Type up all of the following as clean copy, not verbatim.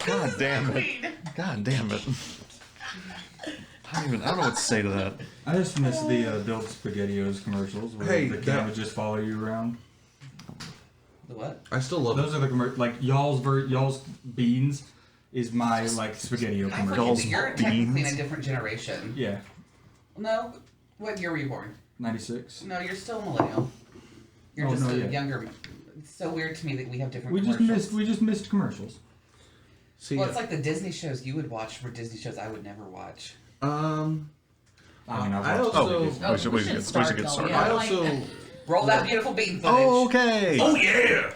God damn it. God damn it. I don't know what to say to that. I just miss the Build SpaghettiOs commercials where the camera would just follow you around. The what? I still love those. Are the like y'all's beans is my like SpaghettiO commercials. You're technically in a different generation. Yeah. No. What year were you born? 96. No, you're still a millennial. You're just a younger. It's so weird to me that we have different. We just missed commercials. See, well, it's like the Disney shows you would watch were Disney shows I would never watch. I also. We should get started. I also roll that beautiful bean footage. Oh, okay. Oh yeah.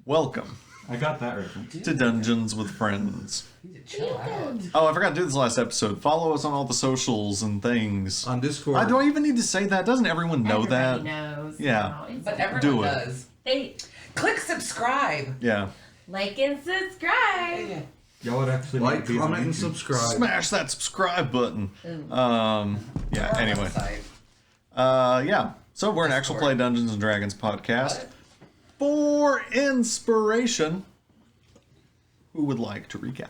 Welcome. I got that reference. To Dungeons with Friends. You need to chill out. Oh, I forgot to do this last episode. Follow us on all the socials and things. On Discord. Do I even need to say that? Doesn't everyone know that? Knows. Yeah. But everyone does. They click subscribe. Yeah. Like and subscribe. Yeah. Y'all would actually like, comment, and subscribe. Smash that subscribe button. Yeah. Anyway. Yeah. So we're an actual play Dungeons and Dragons podcast. What? For inspiration, who would like to recap?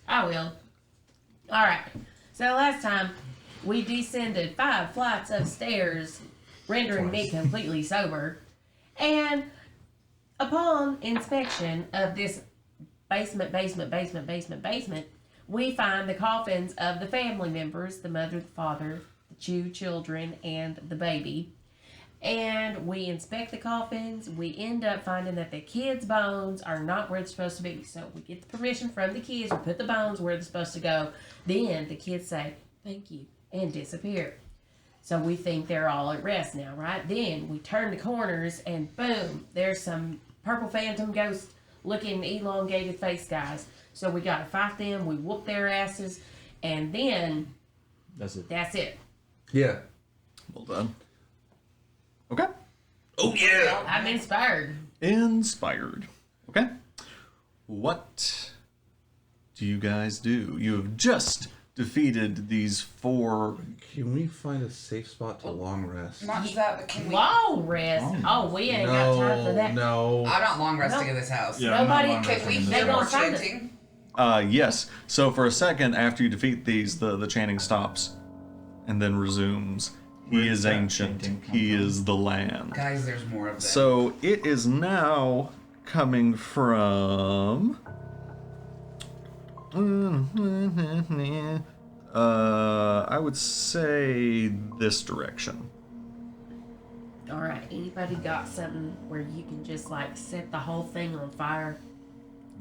I will. Alright. So last time, we descended 5 flights of stairs, rendering me completely sober. And upon inspection of this basement, we find the coffins of the family members, the mother, the father, the 2 children, and the baby. And we inspect the coffins. We end up finding that the kids' bones are not where they're supposed to be. So we get the permission from the kids. We put the bones where they're supposed to go. Then the kids say, thank you, and disappear. So we think they're all at rest now, right? Then we turn the corners and boom, there's some purple phantom ghost looking elongated face guys. So we gotta fight them. We whoop their asses. And then That's it. that's it. Yeah. Well done. Okay. Oh yeah. Well, I'm inspired. Inspired. Okay. What do you guys do? You have just defeated these 4. Can we find a safe spot to long rest? Not just that, but can we? Long rest. Oh, we ain't got time for that. No. I'm not long resting Nope. in this house. Yeah, I'm not Nobody long Can resting we in this They hear house. more gonna find it. chanting? Yes. So for a second after you defeat these, the chanting stops and then resumes. He Where is does that ancient. chanting come He from? is the land. Guys, there's more of them. So it is now coming from. I would say this direction. Alright, anybody got something where you can just like set the whole thing on fire?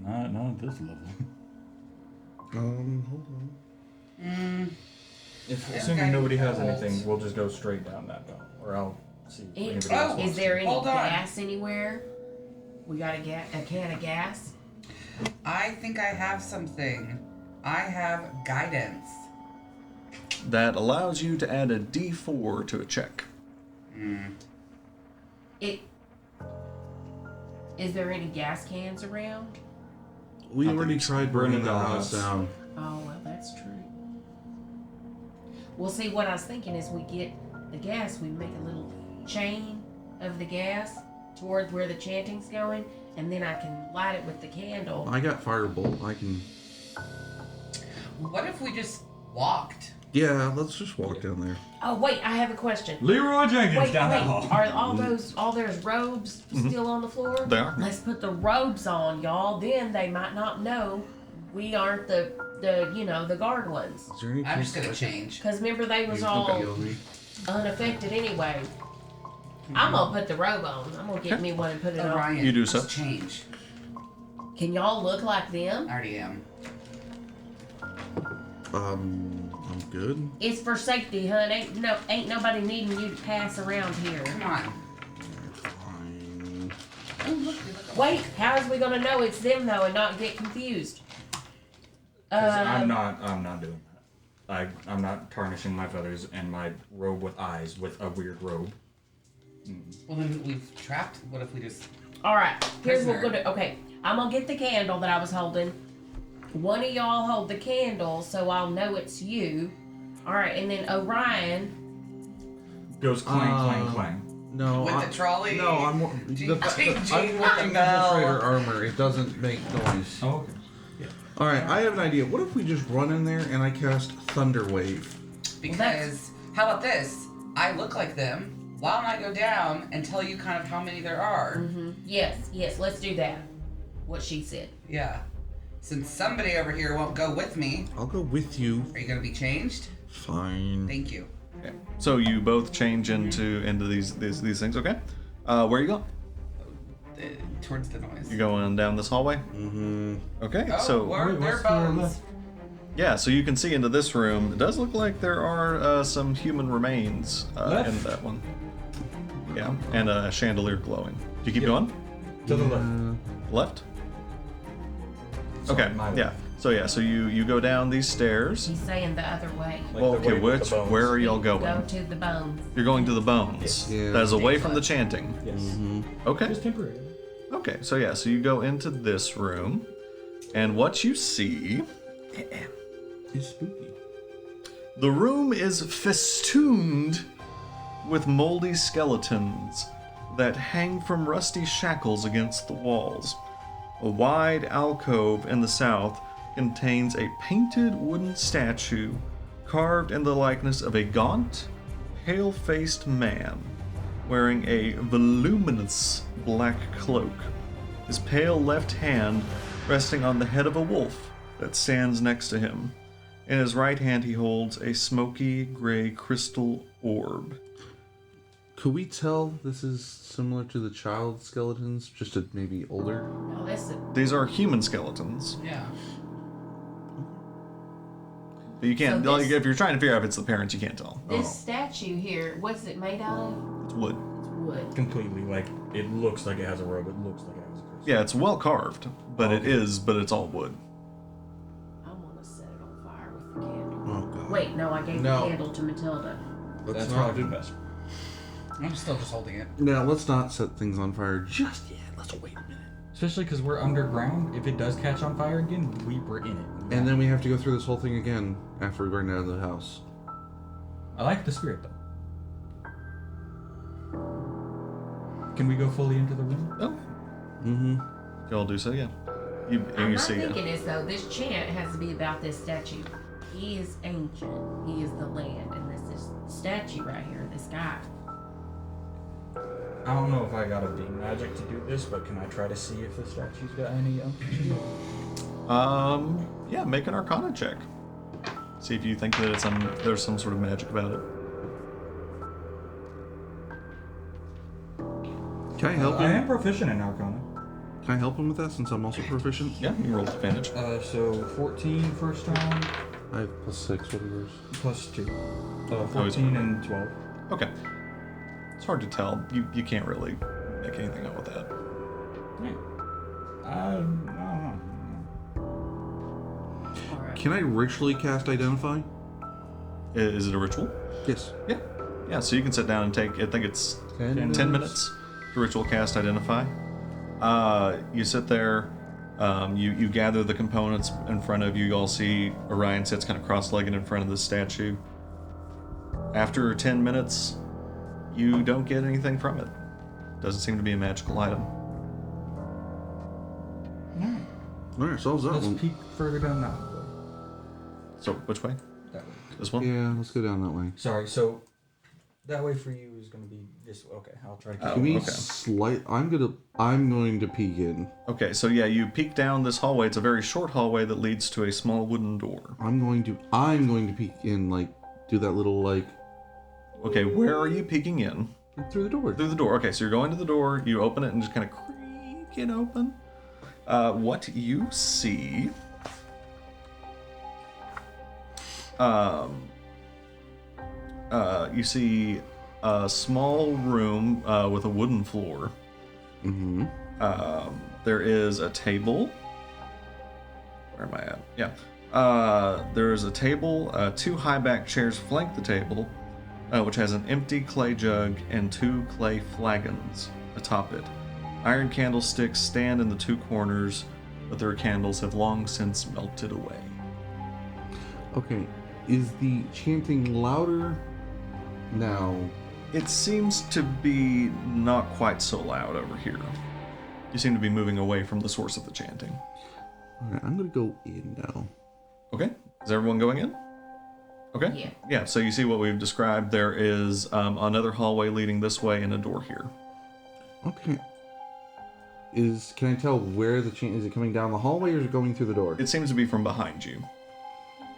Not at this level. Hold on. Assuming nobody has anything, we'll just go straight down that belt. Or I'll see if anybody else wants Is there to. any Hold on. gas anywhere? We got a can of gas? I think I have something. I have guidance. That allows you to add a D4 to a check. Is there any gas cans around? We I already think tried burning burning the the house house. down. Oh, well, that's true. Well, see, what I was thinking is we get the gas, we make a little chain of the gas toward where the chanting's going, and then I can light it with the candle. I got firebolt. I can. What if we just walked? Yeah, let's just walk down there. Oh, wait, I have a question. Leroy Jenkins Wait, down that wait, hall. are all those robes still on the floor? They are. Let's put the robes on, y'all. Then they might not know we aren't the guard ones. Is there any I'm place just gonna I can- change. Because remember, they was you all can heal me? unaffected anyway. I'm gonna put the robe on. I'm gonna get me one and put it on. Orion, You do so. just change. Can y'all look like them? I already am. I'm good. It's for safety, hun. Ain't nobody needing you to pass around here. Come on. Fine. Oh, look, we look Wait, how is we gonna know it's them though and not get confused? 'Cause I'm not doing that. I'm not tarnishing my feathers and my robe with eyes with a weird robe. Well, then we've trapped. What if we just? All right, here's what we're Prisoner. gonna do. Okay, I'm gonna get the candle that I was holding. One of y'all hold the candle so I'll know it's you. All right, and then Orion. Goes clang, clang, clang. No. With I- the trolley? No, I'm. Jingle, I'm jingle wearing bell. infiltrator armor. It doesn't make noise. Oh, okay. All right, I have an idea. What if we just run in there and I cast Thunder Wave? Because how about this? I look like them. Why don't I go down and tell you kind of how many there are? Yes, let's do that. What she said. Yeah. Since somebody over here won't go with me, I'll go with you. are you gonna be changed? Fine. Thank you. Okay. So you both change into these things. Okay. Where are you going? Towards the noise. You going down this hallway? Mm-hmm. Okay. Oh, So where Wait, their what's to our bones? left? yeah, so you can see into this room. It does look like there are some human remains Left? in that one. Yeah, and a chandelier glowing. Do you keep going? To the left. Left? Sorry, Okay. my Yeah. left. So you go down these stairs. She's saying the other way. Like Well, the okay, way with the bones. where are y'all Go going? to the bones. You're going to the bones. Yes. Yeah. That is away from the Left. chanting. Yes. Okay. Just temporary. Okay. So yeah. So you go into this room, and what you see, It's spooky. the room is festooned with moldy skeletons that hang from rusty shackles against the walls. A wide alcove in the south contains a painted wooden statue carved in the likeness of a gaunt, pale-faced man wearing a voluminous black cloak, his pale left hand resting on the head of a wolf that stands next to him. In his right hand he holds a smoky gray crystal orb. Could we tell this is similar to the child skeletons, just a maybe older? No, that's a, These are human skeletons. Yeah. But you can't, So like, this- if you're trying to figure out if it's the parents, you can't tell. this statue here. What's it made out of? It's wood. It's wood. Completely, like, it looks like it has a robe, it looks like it has a crystal. Yeah, it's well carved, but but it's all wood. I want to set it on fire with the candle. Oh god. Wait, no, I gave No. the candle to Matilda. Let's That's not probably do. best. I'm still just holding it. Now let's not set things on fire just yet. Let's wait a minute. Especially because we're underground. If it does catch on fire again, we're in it. And then we have to go through this whole thing again after we burn down the house. I like the spirit though. Can we go fully into the room? Oh, Mm-hmm. y'all do so, yeah. You I'm not see thinking this though. This chant has to be about this statue. He is ancient. He is the land, and this is statue right here. This guy. I don't know if I got a beam magic to do this, but can I try to see if the statue's got any Yeah, make an Arcana check. See if you think that there's some sort of magic about it. Can I help I am him? proficient in Arcana. Can I help him with that since I'm also proficient? Yeah, you roll advantage. So 14 first round, I have +6. What are yours? plus 2. 14 and 12. Okay. It's hard to tell. You can't really make anything out with that. Yeah. I don't know. All right. Can I ritually cast Identify? Is it a ritual? Yes. Yeah. Yeah, so you can sit down and take, I think it's 10 minutes to ritual cast Identify. You sit there, you gather the components in front of you. You all see Orion sits kind of cross-legged in front of the statue. After 10 minutes, you don't get anything from it. Doesn't seem to be a magical item. Alright, solves that Let's one. peek further down that way. So, which way? That way. This one? Yeah, let's go down that way. Sorry, so that way for you is going to be this. Okay, I'll try to keep Oh, Can we okay. I'm going to peek in. Okay, so yeah, you peek down this hallway. It's a very short hallway that leads to a small wooden door. I'm going to peek in, like, do that little, like, Okay, where are you peeking in? through the door. Through the door. Okay, so you're going to the door, you open it and just kind of creak it open. What you see... you see a small room with a wooden floor. Mm-hmm. There is a table. Where am I at? Yeah. There is a table. 2 high-back chairs flank the table, which has an empty clay jug and 2 clay flagons atop it. Iron candlesticks stand in the 2 corners, but their candles have long since melted away. Okay, is the chanting louder now? It seems to be not quite so loud over here. You seem to be moving away from the source of the chanting. Alright, I'm gonna go in now. Okay, is everyone going in? Okay. Yeah. Yeah, so you see what we've described. There is another hallway leading this way and a door here. Okay. Can I tell where the chant is? It coming down the hallway or is it going through the door? It seems to be from behind you.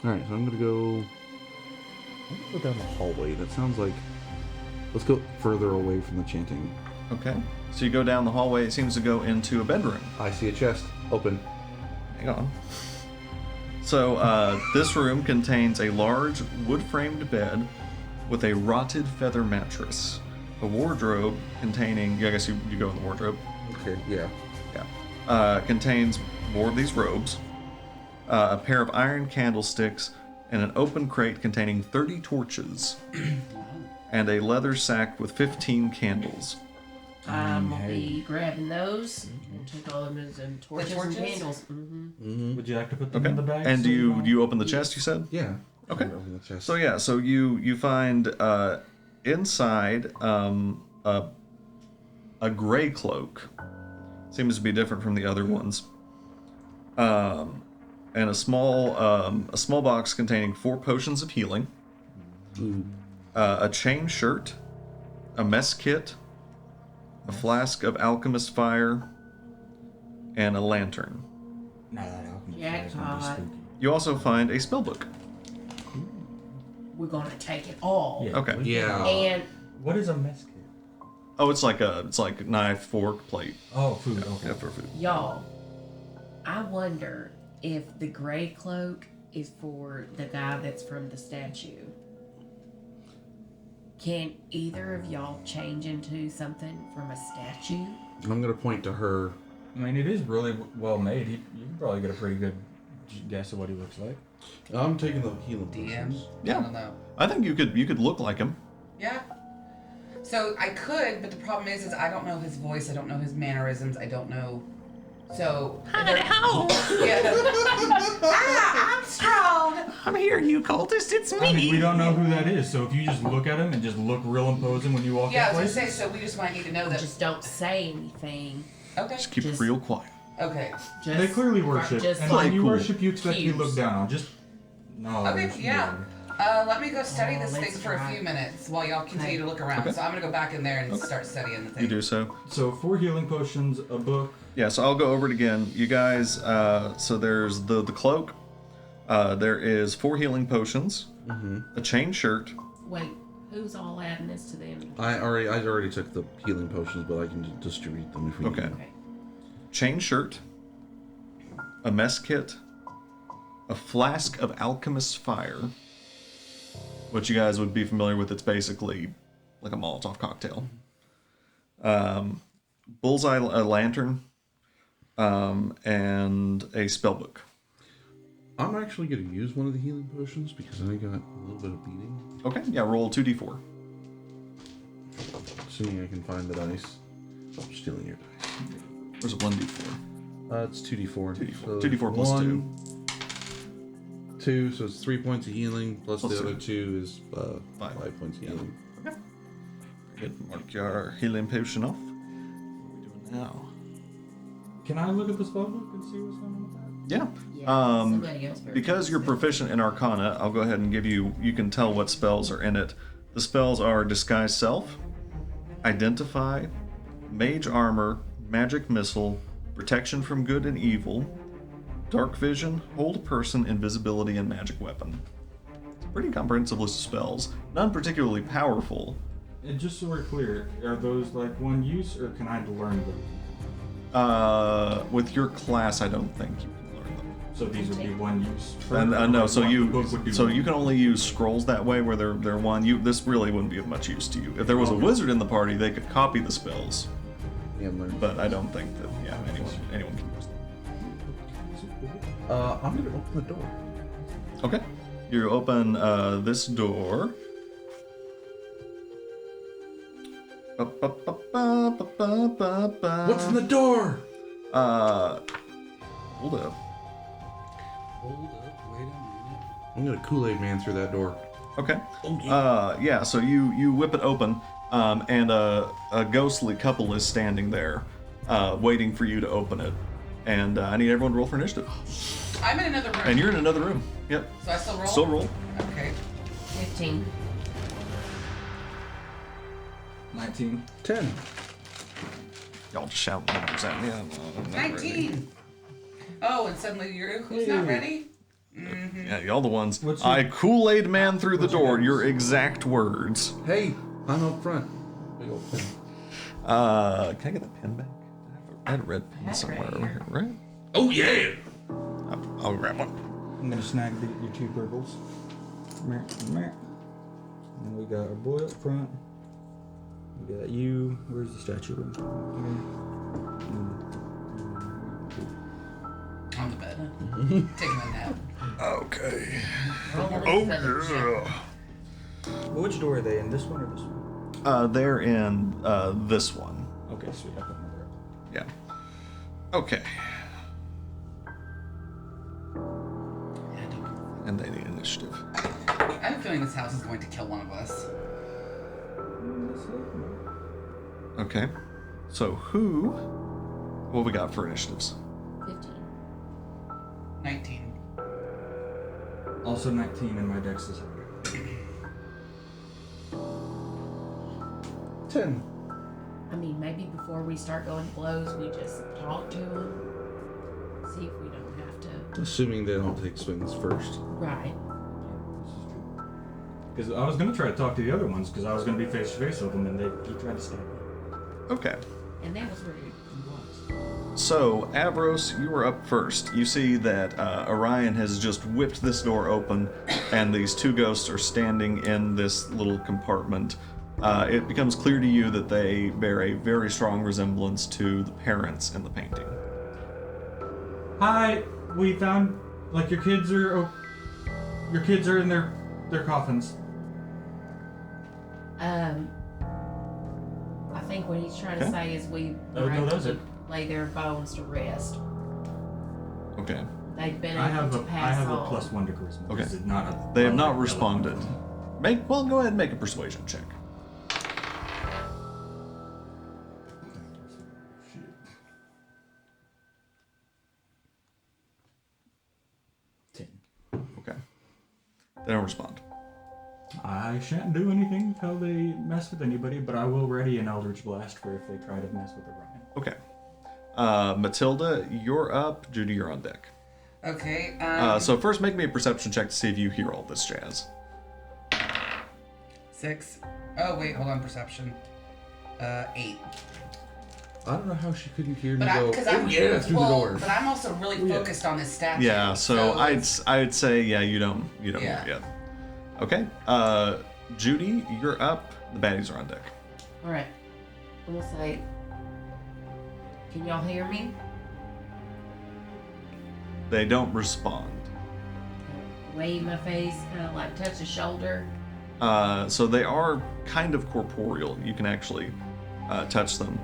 Alright, so I'm gonna go down the hallway. That sounds like, let's go further away from the chanting. Okay. So you go down the hallway. It seems to go into a bedroom. I see a chest. Open. Hang on. So this room contains a large wood-framed bed with a rotted feather mattress, a wardrobe containing, I guess you go in the wardrobe. Okay, yeah. Yeah. Contains more of these robes, a pair of iron candlesticks, and an open crate containing 30 torches, and a leather sack with 15 candles. I'm gonna be grabbing those and take all of them as torches and torches? candles. Mm-hmm. Would you like to put them Okay. in the bag? And so do you open the chest, you said? Yeah. Okay. Open the chest. So yeah, so you find inside a gray cloak. Seems to be different from the other ones. And a small box containing 4 potions of healing, a chain shirt, a mess kit, a flask of alchemist fire, and a lantern. Now that alchemy is gonna be Jackpot. spooky. You also find a spellbook. We're gonna take it all. Yeah. Okay. Yeah. And What is a mess kit? Oh, it's like knife, fork, plate. Oh, food. Okay. Yeah, for food. y'all, I wonder if the gray cloak is for the guy that's from the statue. Can either of y'all change into something from a statue? I'm gonna point to her. I mean, it is really well made. You can probably get a pretty good guess of what he looks like. I'm taking the healing DM? potions. Yeah. I don't know. I think you could look like him. Yeah. So I could, but the problem is I don't know his voice. I don't know his mannerisms. I don't know. So. How? Yeah. I'm strong. I'm here, you cultist. It's I mean, we don't know who that is, so if you just look at him and just look real imposing when you walk Yeah, I in was gonna places. say. So we just might need to know that. Just don't say anything. Okay. Just keep it Just- real quiet. Okay. Just, They clearly worship, just and play when you cool. worship, you expect to be Cues. looked down on. Just no. Okay. Yeah. Let me go study this let's thing for a try. few minutes while y'all continue to look around. Okay. So I'm gonna go back in there and start studying the thing. You do so. So 4 healing potions, a book. Yeah, so I'll go over it again. You guys, so there's the cloak. There is 4 healing potions, a chain shirt. Wait, who's all adding this to them? I already took the healing potions, but I can distribute them if we Okay. need. Okay. Chain shirt, a mess kit, a flask of alchemist fire, which you guys would be familiar with. It's basically like a Molotov cocktail. Bullseye lantern, and a spellbook. I'm actually gonna use one of the healing potions because I got a little bit of beating. Okay, yeah, roll 2d4. Assuming I can find the dice. I'm stealing your dice. Where's a 1d4? It's 2d4. 2d4. 2d4 plus 2, so it's 3 points of healing, plus Plus the other 2. 2 is 5. 5 points of healing. Good. Mark your healing potion off. What are we doing now? Can I look at the spellbook and see what's going on with that? Yeah. Yeah, somebody else better Because you're proficient in Arcana, I'll go ahead and give you. You can tell what spells are in it. The spells are Disguise Self, Identify, Mage Armor, Magic Missile, Protection from Good and Evil, Dark Vision, Hold Person, Invisibility, and Magic Weapon. It's a pretty comprehensive list of spells. None particularly powerful. And just so we're clear, are those like one use, or can I learn them? With your class, I don't think you can learn them. So these would be one use. And no, so the book would do you can only use scrolls that way, where they're one. This really wouldn't be of much use to you. If there was a wizard in the party, they could copy the spells, And learn. but I don't think that anyone can use them. I'm gonna open the door. Okay, you open this door. What's in the door? Hold up. Hold up, wait a minute. I'm gonna Kool-Aid Man through that door. Okay. Oh, yeah. Yeah. So you whip it open, and a ghostly couple is standing there, waiting for you to open it. And I need everyone to roll for initiative. I'm in another room. And you're in another room. Yep. So I still roll? Still roll. Okay. 15. 19. 10. Y'all just shout numbers at me. I'm not ready. 19. Oh, and suddenly who's not ready? Yeah, y'all the ones. What's your- I Kool-Aid man through the what's your door. names? Your exact words. Hey, I'm up front. Big old pen. Can I get that pen back? I had a red pen Hat somewhere right over here. here, right? Oh yeah! I'll grab one. I'm gonna snag your 2 purples. Meh, meh. And we got our boy up front. We got you. Where's the statue? On the bed. Taking a nap. Okay. Roll this Oh feather check. yeah. Well, which door are they in? This one or this one? They're in this one. Okay, sweet. I put my door up. Yeah. Okay. And they need initiative. I have a feeling this house is going to kill one of us. Okay. So who? What we got for initiatives? 15. 19. Also 19 and my dex is higher. 10. I mean, maybe before we start going to blows, we just talk to them. See if we don't have to. Assuming they don't take swings first. Right. This is true. Because I was going to try to talk to the other ones because I was going to be face to face with them and he tried to stab me. Okay. And that was rude. So, Avros, you are up first. You see that Orion has just whipped this door open, and these two ghosts are standing in this little compartment. It becomes clear to you that they bear a very strong resemblance to the parents in the painting. Hi, we found like your kids are in their coffins. I think what he's trying to Okay. say is we Oh, were no, able that's to it. lay their bones to rest. Okay. They've been I able have to a pass on. +1 to charisma. Okay. This is not a They have not element. responded. Go ahead and make a persuasion check. Shit. 10. Okay. They don't respond. I shan't do anything until they mess with anybody, but I will ready an Eldritch Blast for if they try to mess with Orion. Okay. Matilda, you're up. Judy, you're on deck. Okay. So first make me a perception check to see if you hear all this jazz. 6. Oh wait, hold on. Perception. 8. I don't know how she couldn't hear me But go, because oh I'm yeah, through the door. But I'm also really focused on this statue. Yeah, so it's- I'd say you don't Yeah. hear it yet. Okay. Judy, you're up. The baddies are on deck. Alright. I'm gonna say, can y'all hear me? They don't respond. Wave my face, kind of like touch the shoulder. So they are kind of corporeal. You can actually touch them.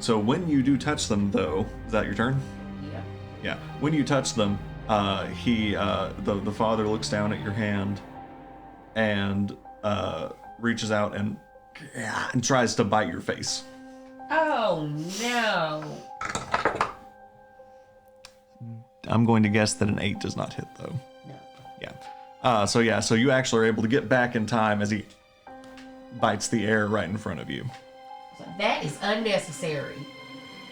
So when you do touch them, though, is that your turn? Yeah. Yeah. When you touch them, the father looks down at your hand and reaches out and tries to bite your face. Oh no. I'm going to guess that an 8 does not hit, though. No. Yeah. So you actually are able to get back in time as he bites the air right in front of you. So that is unnecessary.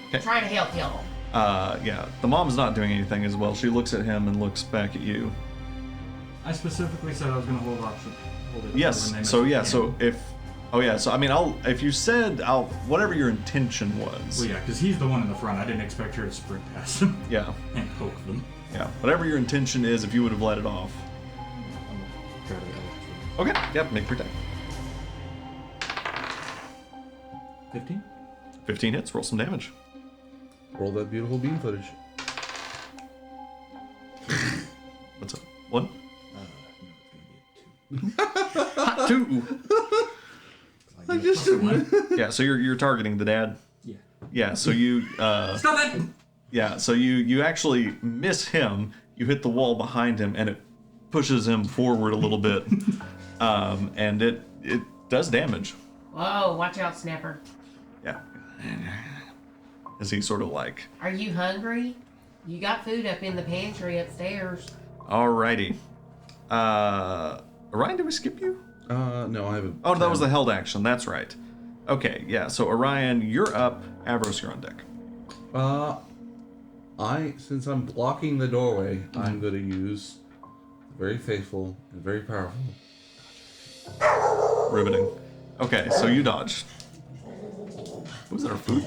Okay. Trying to help y'all. Yeah. The mom's not doing anything as well. She looks at him and looks back at you. I specifically said I was going to hold it. Yes. when they So mess yeah. with So him. if you said whatever your intention was. Well, yeah, because he's the one in the front. I didn't expect her to sprint past him Yeah. and poke them. Yeah. Whatever your intention is, if you would have let it off. I'm gonna try to Okay. Yep. Make your attack. 15? 15 hits. Roll some damage. Roll that beautiful beam footage. What's up? 1. No, it's gonna be a 2. 2. I just didn't. Yeah. So you're targeting the dad. Yeah. Yeah. So you. Stop it! Yeah, so you actually miss him, you hit the wall behind him, and it pushes him forward a little bit. And it does damage. Whoa, watch out, Snapper. Yeah. As he sort of like, Are you hungry? You got food up in the pantry upstairs. alrighty. Orion, did we skip you? No, I haven't. Oh, that was the held action, that's right. Okay, yeah, so Orion, you're up. Avros, you're on deck. Since I'm blocking the doorway, I'm going to use very faithful and very powerful. Riveting. Okay, so you dodge. Was that our food?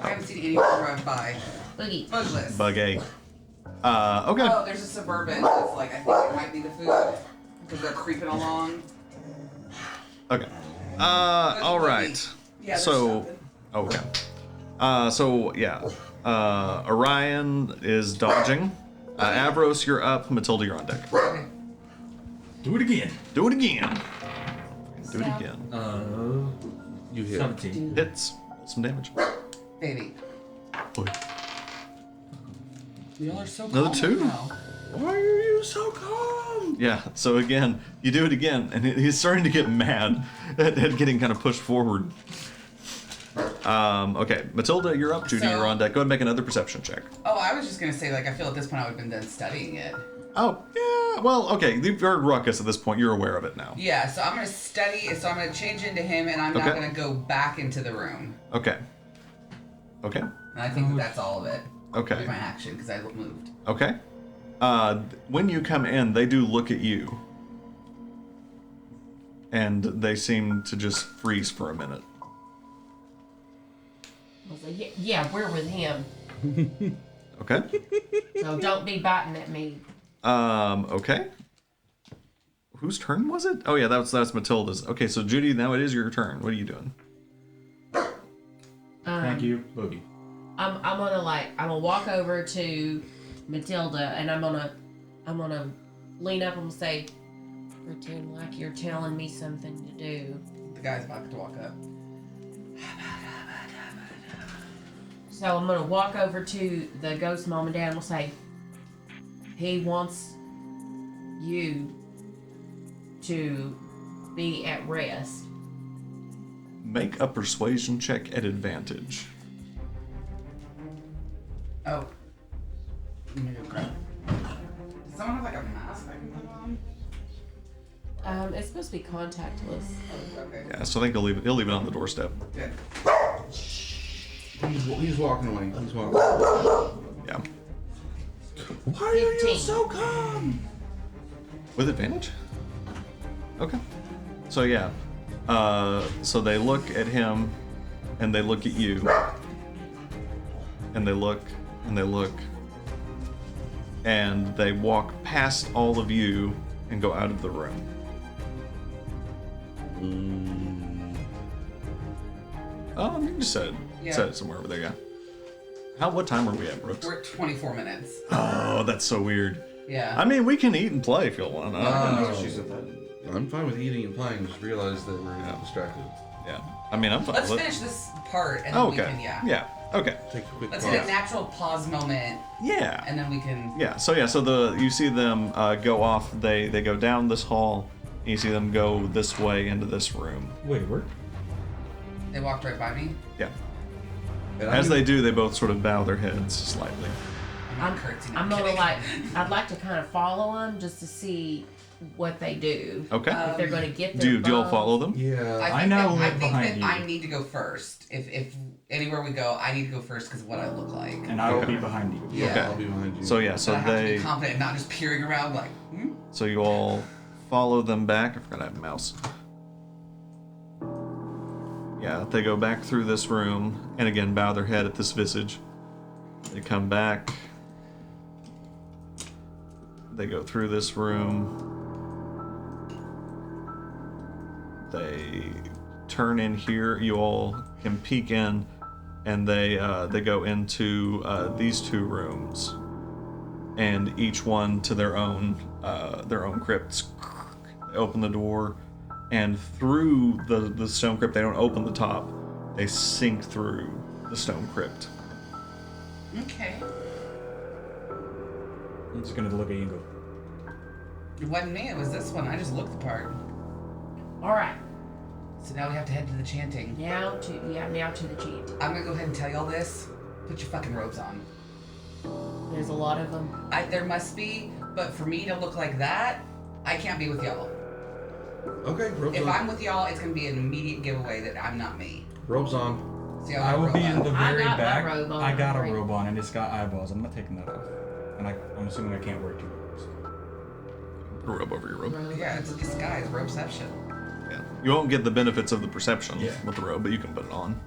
I haven't seen any drive by. Boogie. Boogless. Bug A. Okay. Oh, there's a Suburban. That's like, I think it might be the food. Because they're creeping along. Okay. All right. Yeah, there's So, something. okay. Orion is dodging. Avros, you're up. Matilda, you're on deck. Okay. Do it again. Do it again. Do it Snap. again. You hit. 17. Hits. Some damage. Baby. Boy. Y'all are so Another calm 2? right now. Why are you so calm? Yeah, so again, you do it again, and he's starting to get mad at getting kind of pushed forward. Okay, Matilda, you're up. Judy, So- you're on deck. Go ahead and make another perception check. Oh, I was just gonna say, like, I feel at this point I would have been done studying it. Oh, yeah, well, okay, you've heard Ruckus at this point. You're aware of it now. Yeah, so I'm gonna study it, so I'm gonna change into him, and I'm not Okay. gonna go back into the room. Okay. Okay. And I think that's all of it. Okay. My action, because I moved. Okay. When you come in, they do look at you. And they seem to just freeze for a minute. I was like, yeah, we're with him. Okay. So don't be biting at me. Okay. Whose turn was it? Oh yeah, that's Matilda's. Okay, so Judy, now it is your turn. What are you doing? Thank you, Boogie. I'm gonna walk over to Matilda and I'm gonna lean up and say, pretend like you're telling me something to do. The guy's about to walk up. So I'm gonna walk over to the ghost mom and dad and we'll say, he wants you to be at rest. Make a persuasion check at advantage. Oh. Let me go grab. Does someone have like a mask I can put on? It's supposed to be contactless. Okay. Yeah, so I think he'll leave it on the doorstep. Good. He's walking away. He's walking away. Yeah. Why are you 15. so calm? With advantage? Okay. So yeah. So they look at him and they look at you. And they look and they look. And they walk past all of you and go out of the room. You can just set it somewhere over there, yeah. What time are we at, Brooks? We're at 24 minutes. Oh, that's so weird. Yeah. I mean, we can eat and play if you want. I'm fine with eating and playing. Just realize that we're distracted. Yeah. I mean, I'm fine Let's with it. finish this part and then Oh, we okay. can, Yeah. Okay. Take a quick Let's pause. hit a natural pause moment Yeah. and then we can. Yeah. So you see them go off. They go down this hall. And you see them go this way into this room. Wait, where? They walked right by me. Yeah. And As I'm they do, they both sort of bow their heads slightly. I'm curtsy. I'm gonna I'd like to kind of follow them just to see what they do. Okay. If they're gonna get do their you all bow. follow them? Yeah. I now live I think behind that you. I need to go first. If anywhere we go, I need to go first because of what I look like. And I will Okay. be behind you. Yeah. Yeah, I'll be behind you. So yeah. But So I have to they. be confident and not just peering around like, hmm? So you all follow them back. I forgot I have a mouse. Yeah, they go back through this room and again bow their head at this visage. They come back. They go through this room. They turn in here. You all can peek in, and they go into these two rooms, and each one to their own crypts. They open the door, and through the stone crypt, they don't open the top. They sink through the stone crypt. Okay. I'm just gonna look at you and go, It wasn't me, it was this one. I just looked the part. All right. So now we have to head to the chanting. Now to the chant. I'm gonna go ahead and tell y'all this. Put your fucking robes on. There's a lot of them. There must be, but for me to look like that, I can't be with y'all. Okay, robes If on. I'm with y'all, it's gonna be an immediate giveaway that I'm not me. Robes on. So y'all I have will a be robe in on. the I very got my back. robe on, I got a right. robe on, and it's got eyeballs. I'm not taking that off. And I'm assuming I can't wear two robes. Put a robe over your robe. Yeah, it's a disguise, robeception. Yeah. You won't get the benefits of the perception Yeah. with the robe, but you can put it on.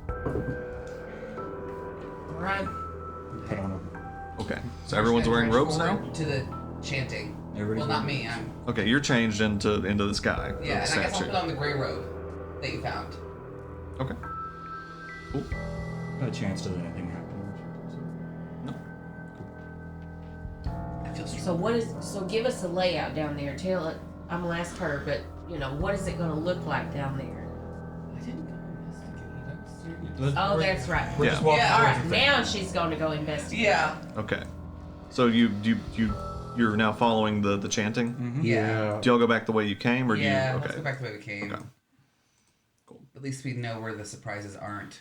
All right. Put on a. Okay. So everyone's wearing robes now? To the chanting. Everybody's Well, not wearing me. I'm. Okay, you're changed into this guy. Yeah, the and I guess I'll statue. put on the gray robe that you found. Okay. Cool. Not a chance does anything happen. No. I feel strong. So what is? So give us a layout down there. Tell it. I'm gonna ask her, but what is it gonna look like down there? I didn't go investigate. Let's- Oh, we're- that's right. We're Yeah. just walking Yeah, All towards right. the thing. Now she's going to go investigate. Yeah. Okay. So you You're now following the chanting? Mm-hmm. Yeah. Do y'all go back the way you came, or do Yeah, you... let's Okay. go back the way we came. Okay. At least we know where the surprises aren't.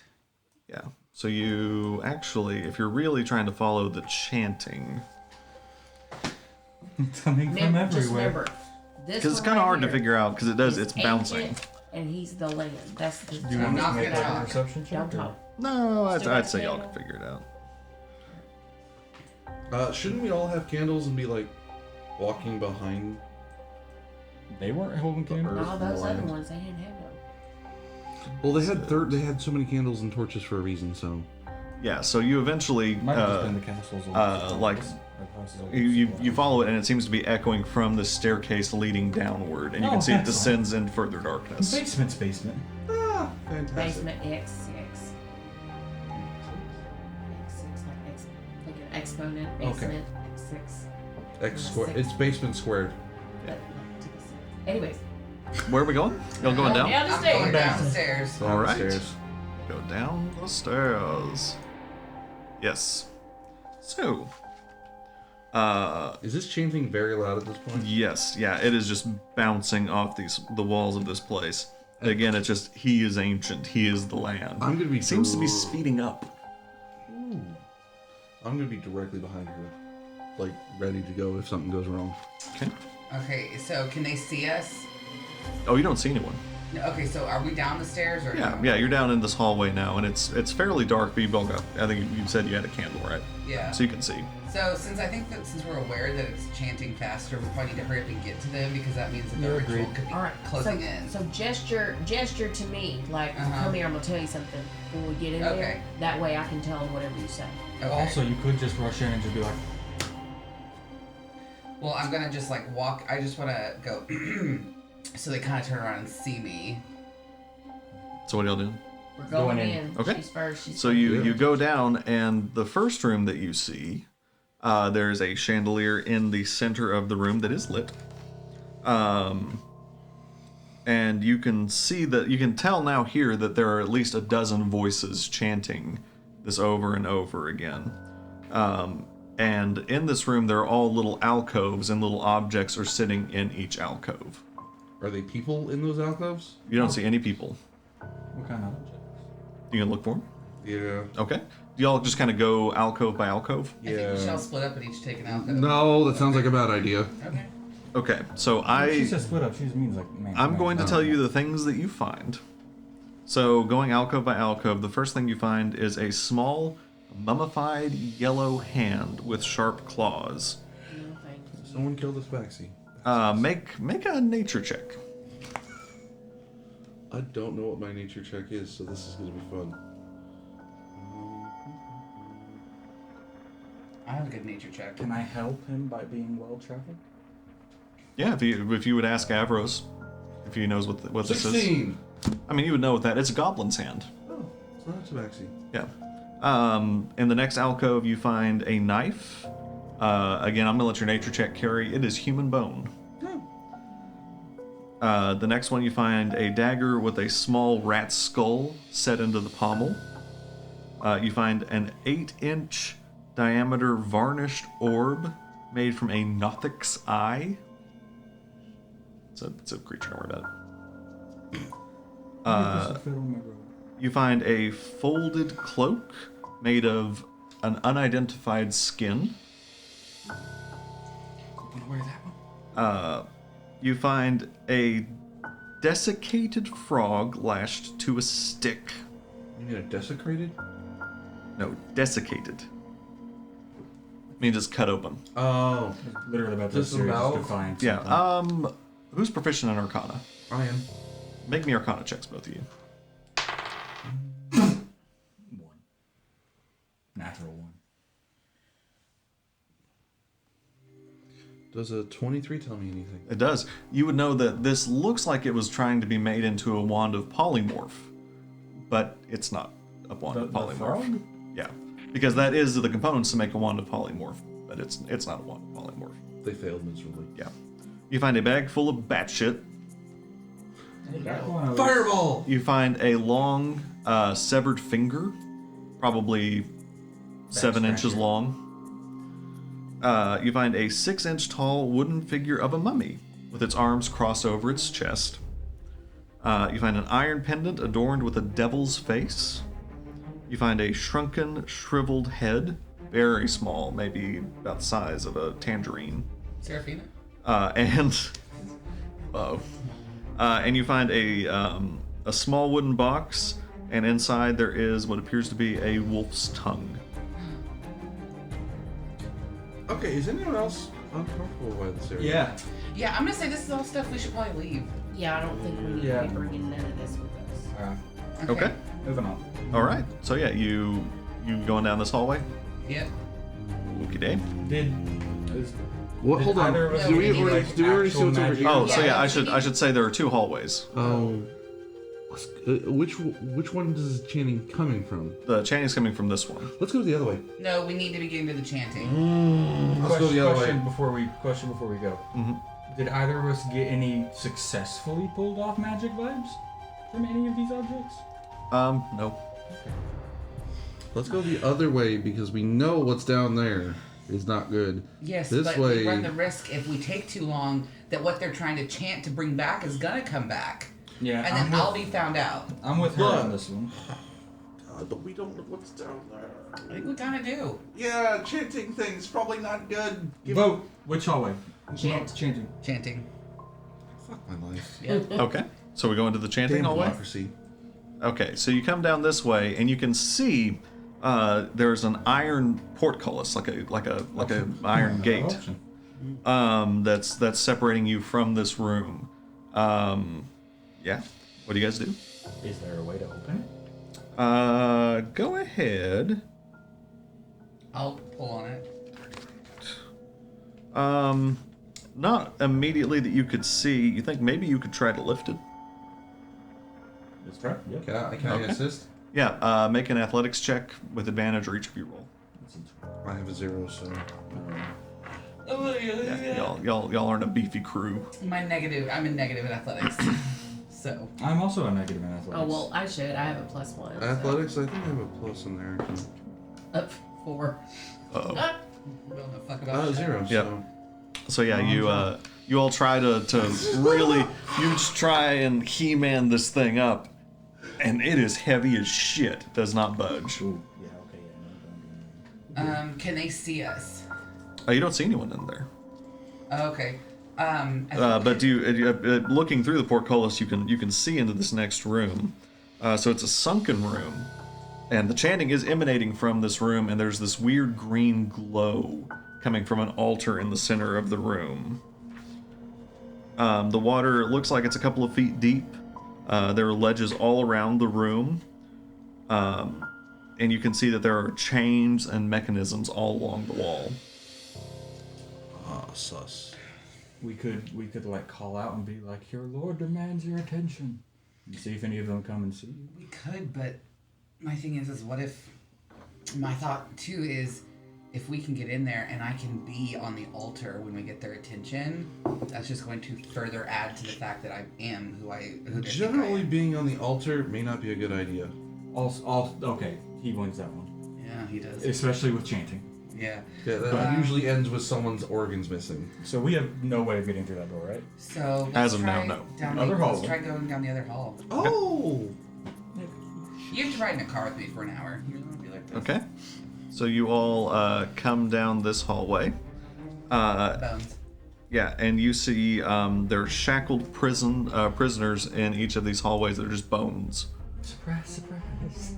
Yeah. So you actually, if you're really trying to follow the chanting... It's coming from Just everywhere. remember, this Because it's one kind of right hard to here figure out, because it does, is it's bouncing. ancient, and he's the land. That's the. Do you I'm want not to make gonna like a talk. perception check? Don't or- talk. No, Still I'd got say y'all candle? can figure it out. Shouldn't we all have candles and be like walking behind? They weren't holding candles. All those other Land. ones, they didn't have no. Well, they had so many candles and torches for a reason. So Yeah, so you eventually... Might have just been the castles. like, You follow it, and it seems to be echoing from the staircase leading downward, and you Oh, can see it excellent. descends in further darkness. Basement's basement. fantastic. Basement X6. X6, like an exponent, basement, X6. X squared. It's basement squared. But to the side. Anyways. Where are we going? Y'all going down? Down the I'm going stairs. down the stairs. All right. Downstairs. Go down the stairs. Yes. So, Is this chanting very loud at this point? yes, yeah, it is just bouncing off the walls of this place. Again, it's just he is ancient, he is the land. I'm gonna be Seems to be speeding up. I'm gonna be directly behind her, like ready to go if something goes wrong. Okay. Okay, so can they see us? Oh, you don't see anyone. No, okay, so are we down the stairs or Yeah, no? yeah, you're down in this hallway now, and it's fairly dark, but you've all got, I think you said you had a candle, right? Yeah. So you can see. So since we're aware that it's chanting faster, we probably need to hurry up and get to them because that means that the Yeah, ritual agreed. could be All right. closing so, in. So gesture to me, like, Uh-huh. come here. I'm gonna tell you something when we get in Okay. there. That way I can tell them whatever you say. Okay. Also, you could just rush in and just be like, Well, I'm gonna just like walk. I just want to go, so they kind of turn around and see me. So what are y'all doing? We're going Going in. in. Okay. She's first. She's So first. you go down, and the first room that you see, there's a chandelier in the center of the room that is lit. And you can see that, you can tell now here that there are at least a dozen voices chanting this over and over again. And in this room, there are all little alcoves, and little objects are sitting in each alcove. Are they people in those alcoves? You don't see any people. what kind of objects? You can look for them? Yeah. Okay. Do y'all just kind of go alcove by alcove? I think we should all Yeah. split up and each take an alcove. No, that sounds like a bad idea. Okay. Okay, so She says split up. She just means like, man. I'm man, going to man. tell you the things that you find. So, going alcove by alcove, the first thing you find is a small, mummified yellow hand with sharp claws. No, thank you. Someone killed this Baxi. Make a nature check. I don't know what my nature check is, so this is gonna be fun. I have a good nature check. Can I help him by being well traveled? Yeah, if you would ask Avros, if he knows what this is. 16. I mean, you would know what that. It's a goblin's hand. Oh, it's not a tabaxi. Yeah. In the next alcove, you find a knife. Again, I'm gonna let your nature check carry. It is human bone. The next one, you find a dagger with a small rat skull set into the pommel. You find an 8-inch diameter varnished orb made from a Nothic's eye. It's a creature, don't worry about it. You find a folded cloak made of an unidentified skin. Wear that one. You find a desiccated frog lashed to a stick. You mean a desecrated? No, desiccated. Means it's cut open. Oh. I was literally about to Just serious about? to find Yeah. something. Who's proficient in Arcana? I am. Make me Arcana checks, both of you. 1. Natural 1. Does a 23 tell me anything? It does. You would know that this looks like it was trying to be made into a wand of polymorph, but it's not a wand of The polymorph. frog? Yeah, because that is the components to make a wand of polymorph, but it's not a wand of polymorph. They failed miserably. Yeah. You find a bag full of batshit. That one I was- Fireball! You find a long, severed finger, probably 7 inches scratcher. long. You find a 6-inch tall wooden figure of a mummy with its arms crossed over its chest. You find an iron pendant adorned with a devil's face. You find a shrunken, shriveled head, very small, maybe about the size of a tangerine. Seraphina? And you find a small wooden box, and inside there is what appears to be a wolf's tongue. Okay, is anyone else uncomfortable by this area? Yeah. Yeah, I'm gonna say this is all stuff we should probably leave. Yeah, I don't think we need to be bringing none of this with us. Okay. Moving on. All right. So yeah, you going down this hallway? Yep. Okie day. What? Did Hold on. either of us No, Do we need, already, like, do we already see what's over actual here? Oh, so Yeah, yeah, we I should say there are 2 hallways. Which one is chanting coming from? The chanting's coming from this one. Let's go the other way. No, we need to be getting to the chanting. Let's go the other way. Question before we go. Mhm. Did either of us get any successfully pulled off magic vibes from any of these objects? No. Let's go the other way because we know what's down there is not good. Yes, This but way. we run the risk if we take too long that what they're trying to chant to bring back is gonna come back. Yeah. And then I'll be found out. I'm with her Look. on this one. But we don't know what's down there. I think we kinda do. Yeah, chanting things probably not good. Vote. Which hallway? Chant. Chanting. Chanting. Fuck my life. Yeah. Okay. So we go into the chanting Damn hallway. democracy. Okay. So you come down this way, and you can see there's an iron portcullis, like a iron gate. That's separating you from this room. Yeah. What do you guys do? Is there a way to open it? Go ahead. I'll pull on it. Not immediately that you could see. You think maybe you could try to lift it? Let's try. Yep. Can I Okay. assist? Yeah. Make an athletics check with advantage, or each of you roll. I have a 0, so. Yeah. Y'all aren't a beefy crew. I'm in negative in athletics. So. I'm also a negative in athletics. Oh, well, I should. I have a +1. so- Athletics, I think I have a plus in there. Up 4. Uh-oh. I don't know fuck about that. 0, Yep. so. So yeah, you all try to really, you just try and He-Man this thing up, and it is heavy as shit. Does not budge. Ooh, yeah, okay, yeah, no. Can they see us? You don't see anyone in there. Okay. But looking through the portcullis, you can see into this next room. So it's a sunken room, and the chanting is emanating from this room. And there's this weird green glow coming from an altar in the center of the room. The water looks like it's a couple of feet deep. There are ledges all around the room, and you can see that there are chains and mechanisms all along the wall. Sus. We could like call out and be like, "Your lord demands your attention," and see if any of them come and see you. We could, but my thing is what if? My thought too is, if we can get in there and I can be on the altar when we get their attention, that's just going to further add to the fact that I am who they think I Generally, am. being on the altar may not be a good idea. Okay, he wins that one, Yeah, he does. especially with chanting. Yeah. Yeah, that usually ends with someone's organs missing. So we have no way of getting through that door, right? So As let's of now, try no. Down Other let's hall. try going down the other hall. Oh! You have to ride in a car with me for an hour. You're gonna be like this. Okay. So you all come down this hallway. Bones. Yeah, and you see there are shackled prisoners in each of these hallways that are just bones. Surprise, surprise.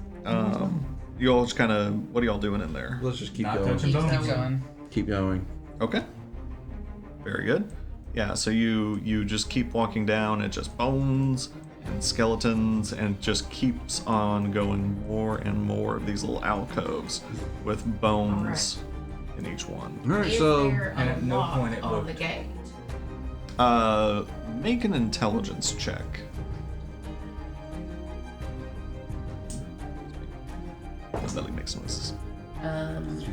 You all just kind of, what are y'all doing in there? Let's just keep Not going. touching Keep bones. going. Keep going. Okay. Very good. Yeah, so you just keep walking down, it's just bones and skeletons, and it just keeps on going more and more of these little alcoves with bones in each one. Alright, Is so. there and a at no lock point it on looked- the gate? Make an intelligence check. His belly makes noises.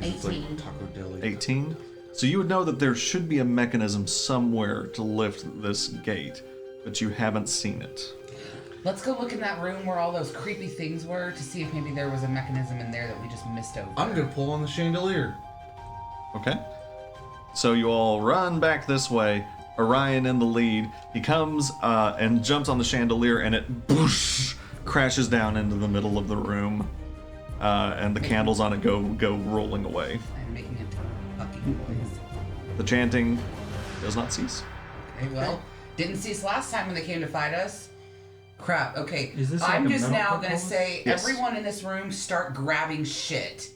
It's like 18. Taco Deli. 18. So you would know that there should be a mechanism somewhere to lift this gate, but you haven't seen it. Let's go look in that room where all those creepy things were to see if maybe there was a mechanism in there that we just missed over. I'm gonna pull on the chandelier. Okay. So you all run back this way. Orion in the lead. He comes and jumps on the chandelier, and it boosh, crashes down into the middle of the room. And the candles on it go rolling away. I'm making a fucking noise. The chanting does not cease. Okay, well, didn't cease last time when they came to fight us. Crap. Okay, Is this like I'm a just metal now gonna portcullis? say Yes. everyone in this room start grabbing shit.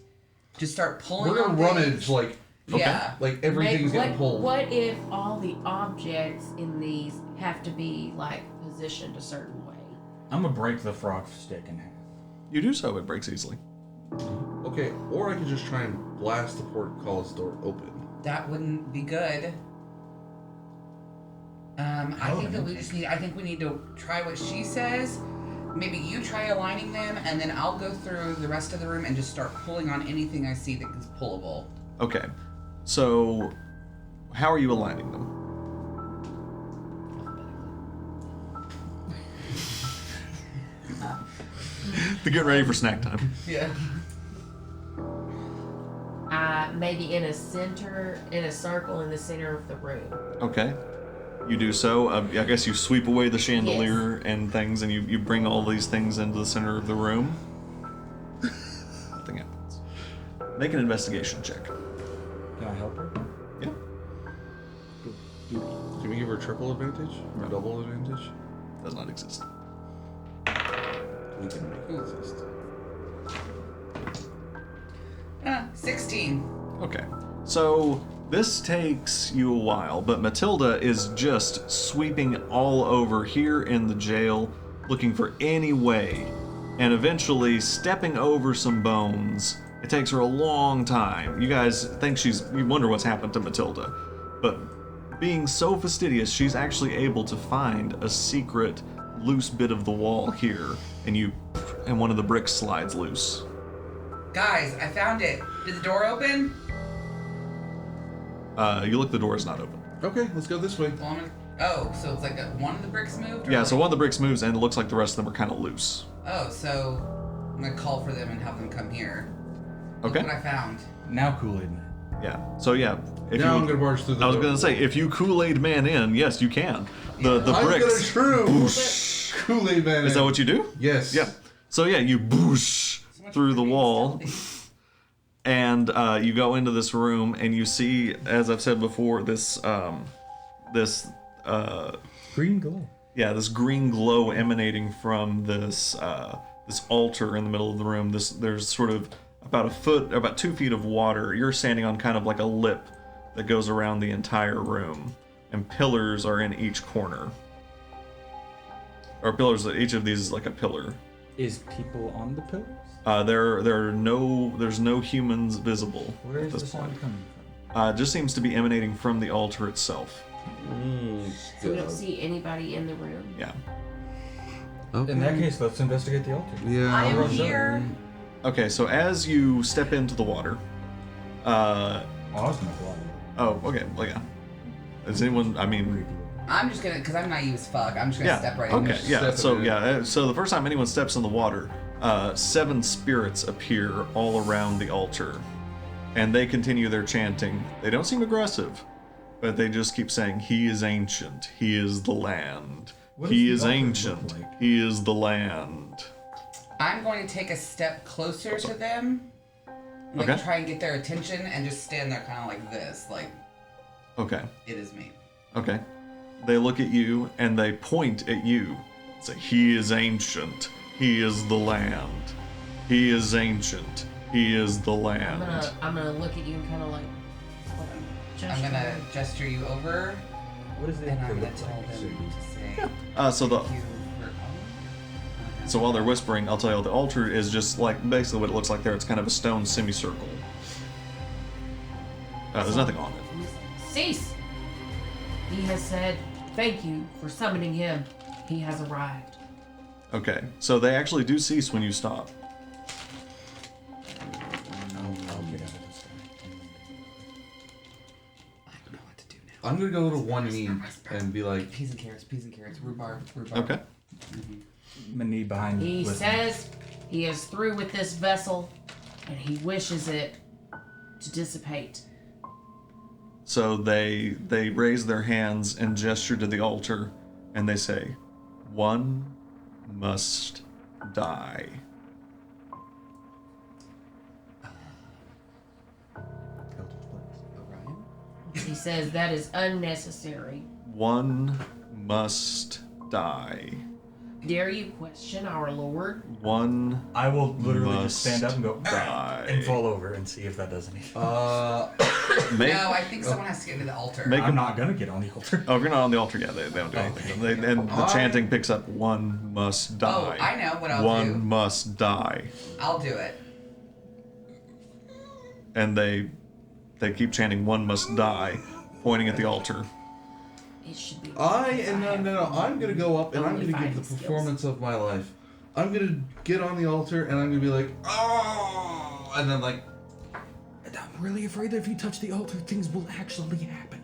Just start pulling. We're on gonna things. runnage like Yeah. everything's Maybe- getting pulled. What if all the objects in these have to be like positioned a certain way? I'm gonna break the frog stick in half. You do so, it breaks easily. Okay, or I could just try and blast the portcullis door open. That wouldn't be good. I think that we just need. I think we need to try what she says. Maybe you try aligning them, and then I'll go through the rest of the room and just start pulling on anything I see that is pullable. Okay. So, how are you aligning them? They're getting ready for snack time. Yeah. Maybe in a circle in the center of the room. Okay. You do so. I guess you sweep away the chandelier and things, and you bring all these things into the center of the room. Nothing happens. Make an investigation check. Can I help her? Yeah. Can we give her triple advantage or double advantage? Does not exist. We can make it exist. 16. Okay. So this takes you a while, but Matilda is just sweeping all over here in the jail, looking for any way, and eventually stepping over some bones. It takes her a long time. You guys think you wonder what's happened to Matilda, but being so fastidious, she's actually able to find a secret loose bit of the wall here, and one of the bricks slides loose. Guys, I found it. Did the door open? You look, the door is not open. Okay, let's go this way. Well, so it's like one of the bricks moved? Or Yeah, so like- one of the bricks moves, and it looks like the rest of them are kind of loose. Oh, so I'm gonna call for them and have them come here. Look Okay. what I found. Now Kool-Aid Man. Yeah. So yeah, if Now you, I'm gonna barge through the I was door. gonna say, if you Kool-Aid Man in, yes, you can. The I'm bricks. gonna true Kool-Aid Man. Is that what you do? Yes. Yeah. So yeah, you boosh So much through for the being wall, stealthy. and you go into this room, and you see, as I've said before, this Green glow. this green glow emanating from this altar in the middle of the room. There's sort of about 2 feet of water. You're standing on kind of like a lip that goes around the entire room, and pillars are in each corner. Or pillars. Each of these is like a pillar. Is people on the pillars? There's no humans visible Where at is this the sound point. coming from? It just seems to be emanating from the altar itself. So we don't see anybody in the room. Yeah. Okay. In that case, let's investigate the altar. Yeah. I am Well, here. Okay, so as you step into the water, Osmo water. oh, okay, well, yeah. Is anyone? I mean, I'm just gonna, because I'm naive as fuck, I'm just gonna yeah. step right in. Okay, yeah. Step So in. yeah, so the first time anyone steps in the water, 7 spirits appear all around the altar, and they continue their chanting. They don't seem aggressive, but they just keep saying, "He is ancient. He is the land. What He does is the altar look ancient. like? He is the land." I'm going to take a step closer to them. Like Okay. try and get their attention and just stand there kind of like this. Like, Okay. it is me. Okay. They look at you and they point at you. Say, "He is ancient. He is the land. He is ancient. He is the land." I'm gonna look at you and kind of like. I'm gonna gesture you over What is the and altar I'm gonna look tell like? them So you- to say So the thank you for so while they're whispering, I'll tell you the altar is just like basically what it looks like there. It's kind of a stone semicircle. There's nothing on it. Cease! He has said, "Thank you for summoning him. He has arrived." Okay. So they actually do cease when you stop. I'll get out of this guy. I don't know what to do now. I'm gonna go to one knee and be like, Peas and carrots, rhubarb. Okay. My knee behind you. He listen. says he is through with this vessel, and he wishes it to dissipate. So they raise their hands and gesture to the altar, and they say, "One must die." Orion? He says that is unnecessary. One must die. Dare you question our Lord? One I will literally just must stand up and go die. and fall over and see if that does anything. Make, No, I think someone has to get to the altar. Make I'm not gonna get on the altar. Oh, if you're not on the altar, yeah, they don't do anything. And the chanting picks up, "One must die." Oh, I know what I'll One do. must die. I'll do it. And they keep chanting, "One must die," pointing at the altar. It should be. No. I'm gonna go up and I'm Only gonna give the fighting skills. performance of my life. I'm gonna get on the altar and I'm gonna be like, oh, and then like, I'm really afraid that if you touch the altar, things will actually happen.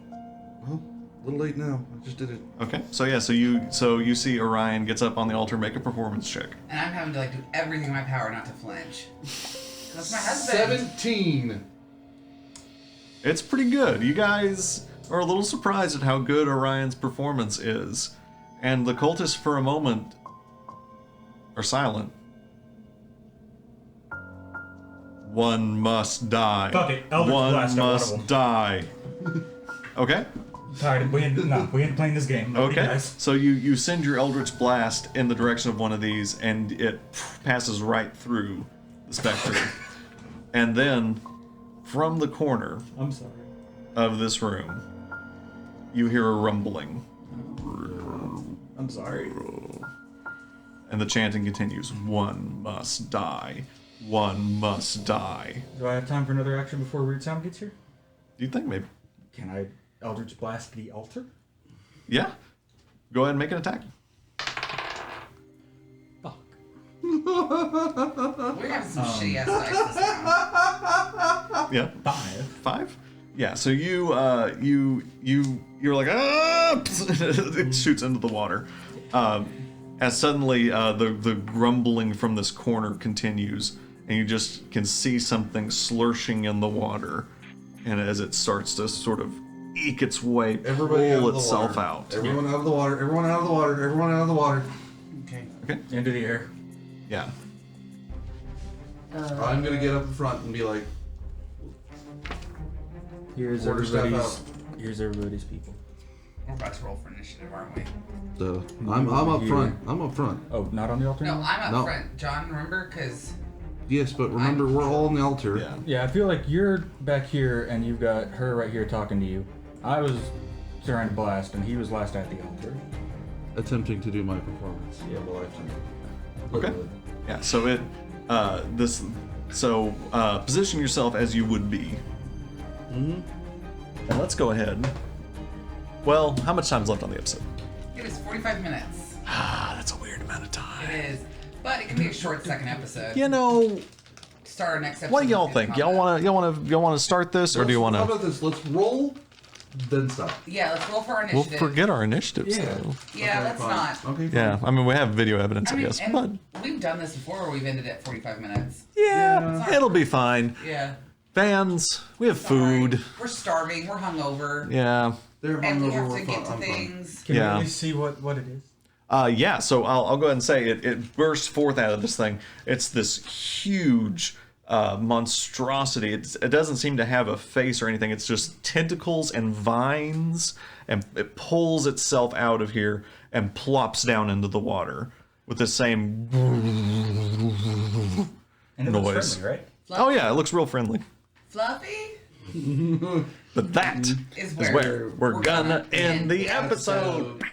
well, a little late now. I just did it. Okay, so yeah, so you see Orion gets up on the altar, make a performance check. And I'm having to like do everything in my power not to flinch. That's my husband. 17. It's pretty good. You guys are a little surprised at how good Orion's performance is, and the cultists for a moment are silent. One must die. Fuck it, Eldritch One Blast at one of must them. die. Okay. Tired of we ain't playing this game. Nobody Okay. dies. So you send your Eldritch Blast in the direction of one of these, and it passes right through the specter. And then, from the corner I'm sorry. of this room, you hear a rumbling, I'm sorry. and the chanting continues. One must die. One must die. Do I have time for another action before Weird Sound gets here? Do you think maybe? Can I Eldritch Blast the altar? Yeah. Go ahead and make an attack. Fuck. We're having some shitty ass dice this round. Yeah. 5. 5? Yeah, so you're like, ah! It shoots into the water. As suddenly the grumbling from this corner continues, and you just can see something slurshing in the water, and as it starts to sort of eke its way, Everybody out pull of the itself water. out. Everyone out of the water. Everyone out of the water. Everyone out of the water. Okay. Okay. Into the air. Yeah. I'm gonna get up in front and be like, Here's Order stuff everybody's people. We're about to roll for initiative, aren't we? I'm up Here. front. I'm up front. Oh, not on the altar? No, I'm up No. front. John, remember? Because Yes, but remember, we're all on the altar. Yeah. Yeah, I feel like you're back here and you've got her right here talking to you. I was trying to blast and he was last at the altar. Attempting to do my performance. Yeah, well, Okay. Yeah, so position yourself as you would be. Mm-hmm. And let's go ahead. Well, how much time's left on the episode? it is 45 minutes. Ah, that's a weird amount of time. It is. But it can be a short second episode. You know, Start our next episode. what do y'all with think? combat. Y'all want to start this, or do you want How to? about this? Let's roll, then stop. Yeah, let's roll for our We'll initiative. forget our initiatives, though. Yeah, let's fine. not. Okay, fine. Yeah, I mean, we have video evidence, I mean, guess, and but we've done this before where we've ended at 45 minutes. yeah, it'll be fine. Yeah. Fans, we have Sorry. food. We're starving. We're hungover. Yeah. They're And we hungover, have we're to get fine, to I'm fine. things. Can Yeah. we at least see what it is? Yeah, so I'll go ahead and say it bursts forth out of this thing. It's this huge monstrosity. It doesn't seem to have a face or anything. It's just tentacles and vines, and it pulls itself out of here and plops down into the water with the same And it noise. looks friendly, right? Oh yeah, it looks real friendly. Fluffy But that is is where where we're gonna end the episode.